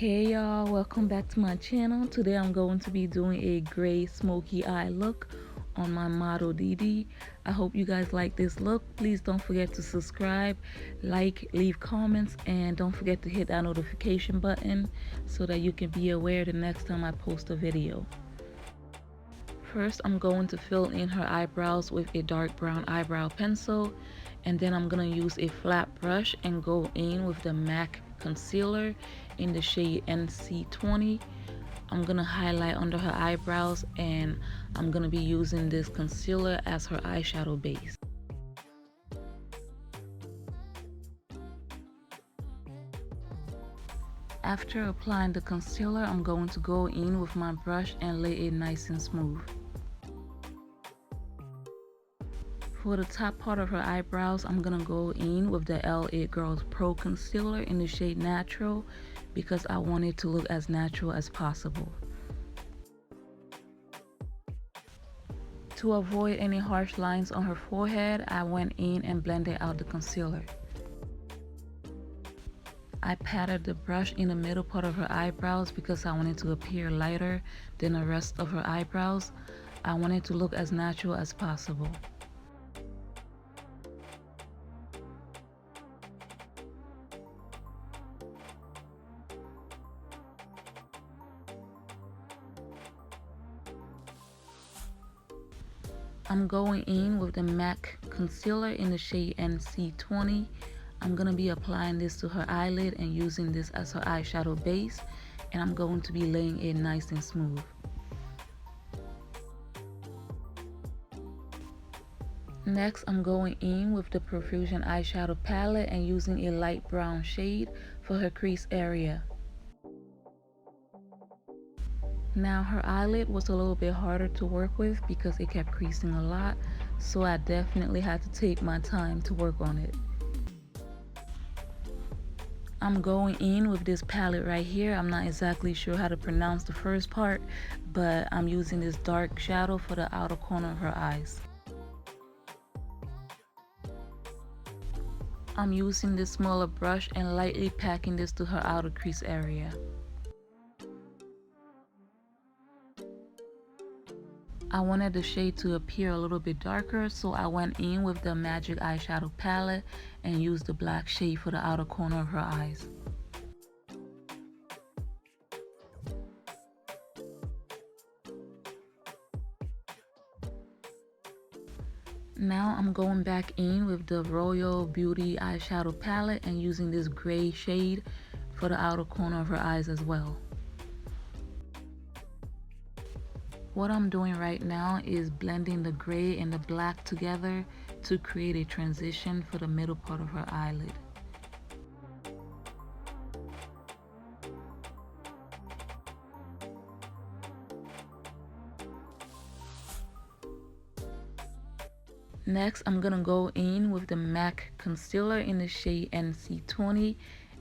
Hey y'all, welcome back to my channel. Today I'm going to be doing a gray smoky eye look on my model Didi. I hope you guys like this look. Please don't forget to subscribe, like, leave comments, and don't forget to hit that notification button so that you can be aware the next time I post a video. First, I'm going to fill in her eyebrows with a dark brown eyebrow pencil, and then I'm going to use a flat brush and go in with the MAC concealer in the shade NC20. I'm going to highlight under her eyebrows, and I'm going to be using this concealer as her eyeshadow base. After applying the concealer, I'm going to go in with my brush and lay it nice and smooth. For the top part of her eyebrows, I'm going to go in with the Lait Girls Pro Concealer in the shade Natural because I want it to look as natural as possible. To avoid any harsh lines on her forehead, I went in and blended out the concealer. I patted the brush in the middle part of her eyebrows because I wanted to appear lighter than the rest of her eyebrows. I wanted to look as natural as possible. I'm going in with the MAC concealer in the shade NC20. I'm going to be applying this to her eyelid and using this as her eyeshadow base, and I'm going to be laying it nice and smooth. Next, I'm going in with the Profusion eyeshadow palette and using a light brown shade for her crease area. Now her eyelid was a little bit harder to work with because it kept creasing a lot, so I definitely had to take my time to work on it. I'm going in with this palette right here. I'm not exactly sure how to pronounce the first part, but I'm using this dark shadow for the outer corner of her eyes. I'm using this smaller brush and lightly packing this to her outer crease area. I wanted the shade to appear a little bit darker, so I went in with the Magic eyeshadow palette and used the black shade for the outer corner of her eyes. Now I'm going back in with the Roio Beauty eyeshadow palette and using this gray shade for the outer corner of her eyes as well. What I'm doing right now is blending the gray and the black together to create a transition for the middle part of her eyelid. Next, I'm going to go in with the MAC concealer in the shade NC20,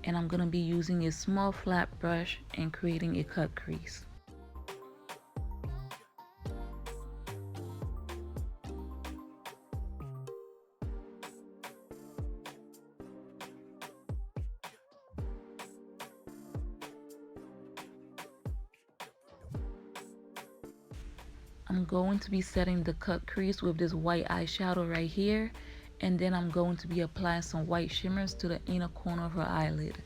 and I'm going to be using a small flat brush and creating a cut crease. I'm going to be setting the cut crease with this white eyeshadow right here, and then I'm going to be applying some white shimmers to the inner corner of her eyelid.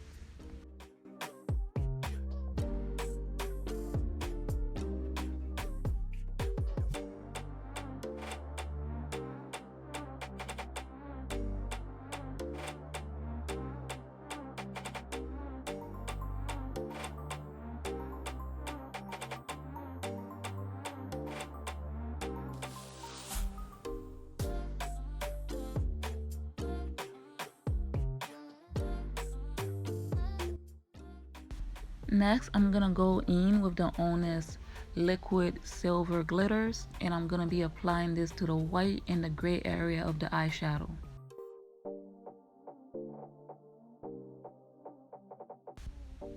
Next, I'm gonna go in with the Ownest liquid silver glitters, and I'm gonna be applying this to the white and the gray area of the eyeshadow.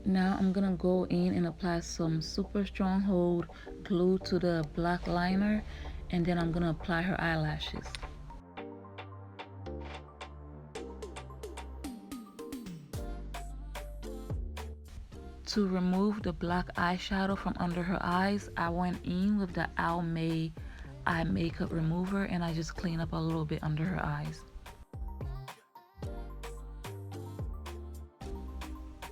Now I'm gonna go in and apply some super strong hold glue to the black liner, and then I'm gonna apply her eyelashes. To remove the black eyeshadow from under her eyes, I went in with the May eye makeup remover and I just cleaned up a little bit under her eyes.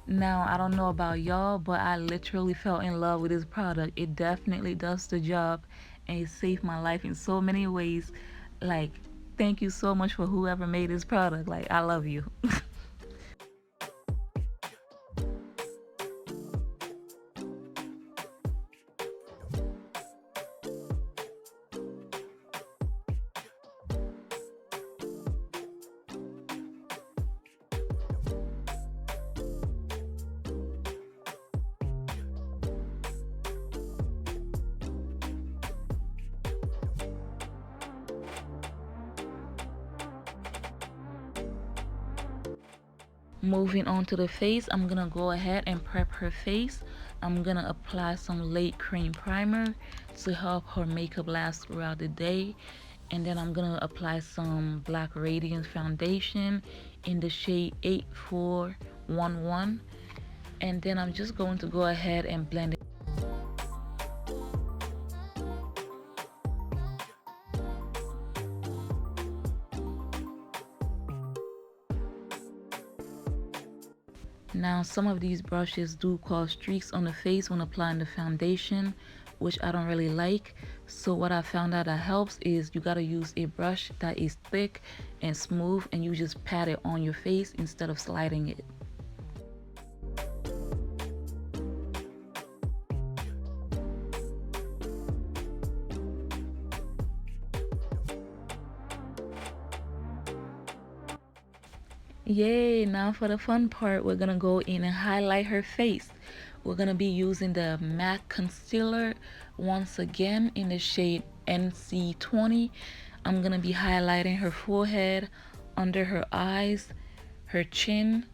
Now, I don't know about y'all, but I literally fell in love with this product. It definitely does the job and it saved my life in so many ways. Like, thank you so much for whoever made this product. Like, I love you. Moving on to the face, I'm gonna go ahead and prep her face. I'm gonna apply some Lait cream primer to help her makeup last throughout the day. And then I'm gonna apply some black Radiance foundation in the shade 8411. And then I'm just going to go ahead and blend it. Now, some of these brushes do cause streaks on the face when applying the foundation, which I don't really like. So what I found out that helps is you gotta use a brush that is thick and smooth and you just pat it on your face instead of sliding it. Yay, now for the fun part, we're gonna go in and highlight her face. We're gonna be using the MAC concealer once again in the shade NC20. I'm gonna be highlighting her forehead, under her eyes, her chin,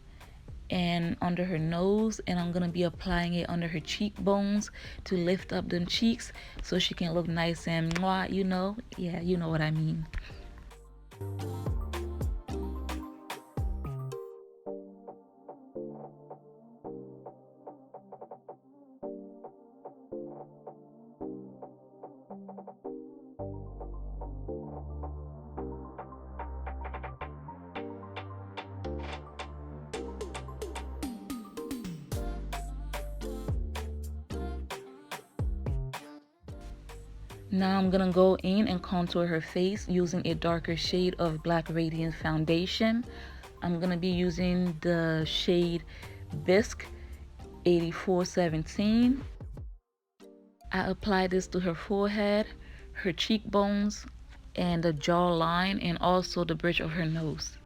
and under her nose, and I'm gonna be applying it under her cheekbones to lift up them cheeks so she can look nice and mwah, you know? Yeah, you know what I mean. Now I'm gonna go in and contour her face using a darker shade of Black Radiance foundation. I'm gonna be using the shade Bisque 8417. I apply this to her forehead, her cheekbones, and the jawline, and also the bridge of her nose.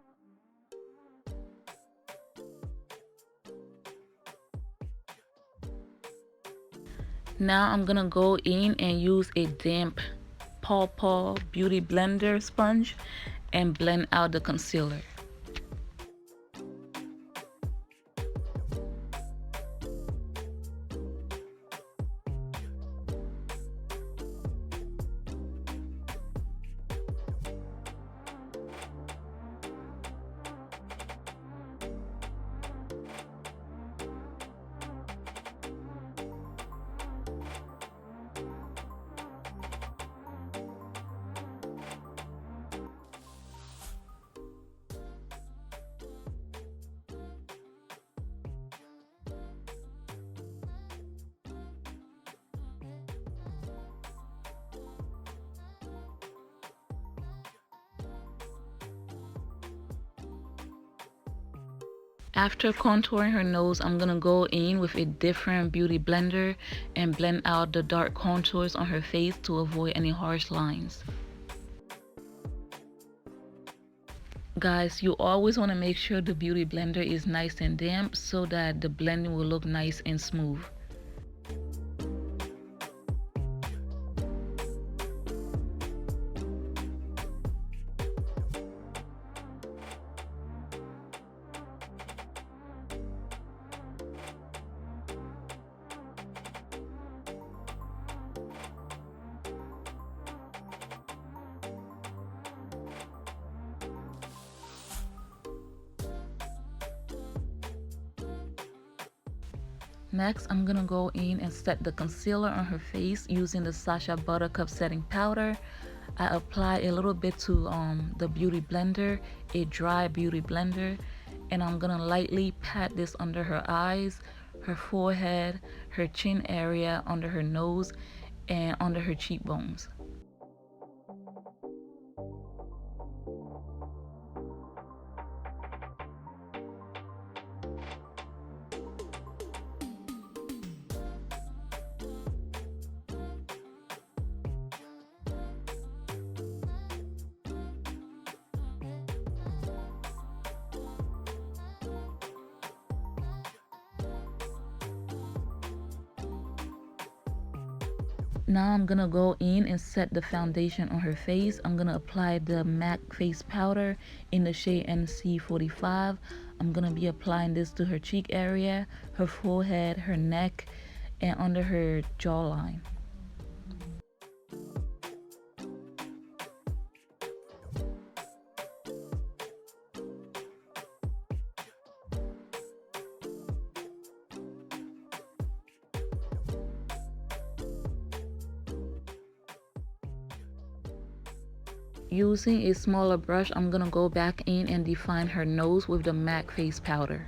Now I'm gonna go in and use a damp Paw Beauty Blender sponge and blend out the concealer. After contouring her nose, I'm gonna go in with a different beauty blender and blend out the dark contours on her face to avoid any harsh lines. Guys, you always want to make sure the beauty blender is nice and damp so that the blending will look nice and smooth. Next, I'm gonna go in and set the concealer on her face using the Sachs Buttercup setting powder. I apply a little bit to the beauty blender, a dry beauty blender, and I'm gonna lightly pat this under her eyes, her forehead, her chin area, under her nose, and under her cheekbones. Now I'm gonna go in and set the foundation on her face. I'm gonna apply the MAC face powder in the shade NC45. I'm gonna be applying this to her cheek area, her forehead, her neck, and under her jawline. Using a smaller brush, I'm gonna go back in and define her nose with the MAC face powder.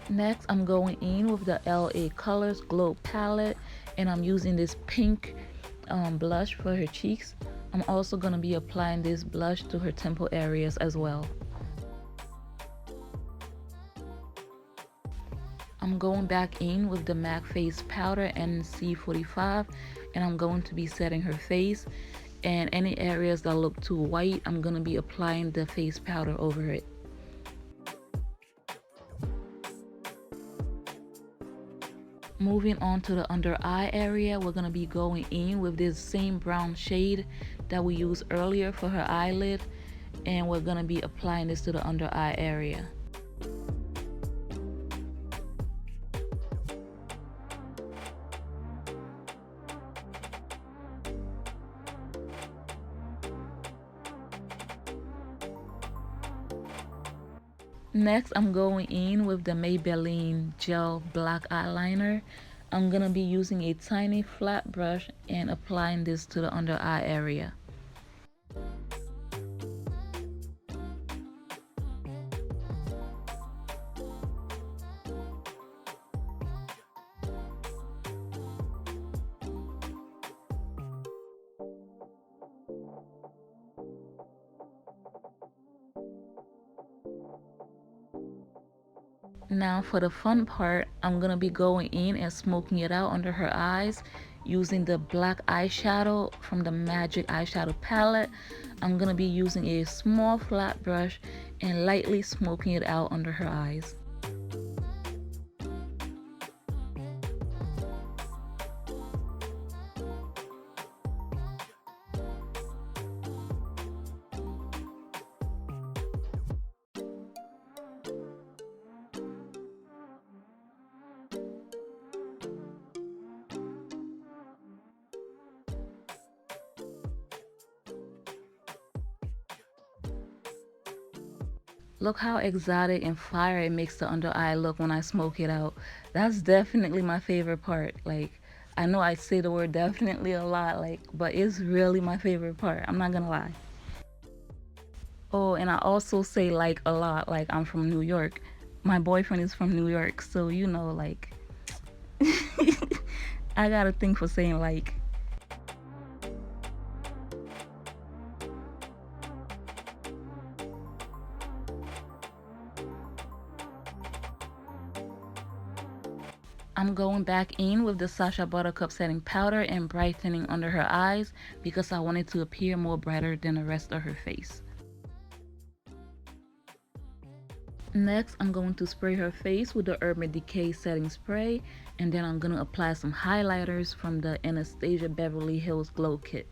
Next, I'm going in with the LA Colors Glow palette, and I'm using this pink blush for her cheeks. I'm also gonna be applying this blush to her temple areas as well. I'm going back in with the MAC face powder NC45, and I'm going to be setting her face, and any areas that look too white, I'm going to be applying the face powder over it. Moving on to the under eye area, we're going to be going in with this same brown shade that we used earlier for her eyelid, and we're going to be applying this to the under eye area. Next, I'm going in with the Maybelline Gel Black Eyeliner. I'm going to be using a tiny flat brush and applying this to the under eye area. Now for the fun part, I'm going to be going in and smoking it out under her eyes using the black eyeshadow from the Magic Eyeshadow Palette. I'm going to be using a small flat brush and lightly smoking it out under her eyes. Look how exotic and fire it makes the under eye look when I smoke it out. That's definitely my favorite part. Like, I know I say the word definitely a lot, like, but it's really my favorite part. I'm not gonna lie. Oh, and I also say like a lot, like I'm from New York. My boyfriend is from New York, so you know, like, I got a thing for saying like. I'm going back in with the Sachs Buttercup setting powder and brightening under her eyes because I want it to appear more brighter than the rest of her face. Next, I'm going to spray her face with the Urban Decay setting spray, and then I'm going to apply some highlighters from the Anastasia Beverly Hills Glow Kit.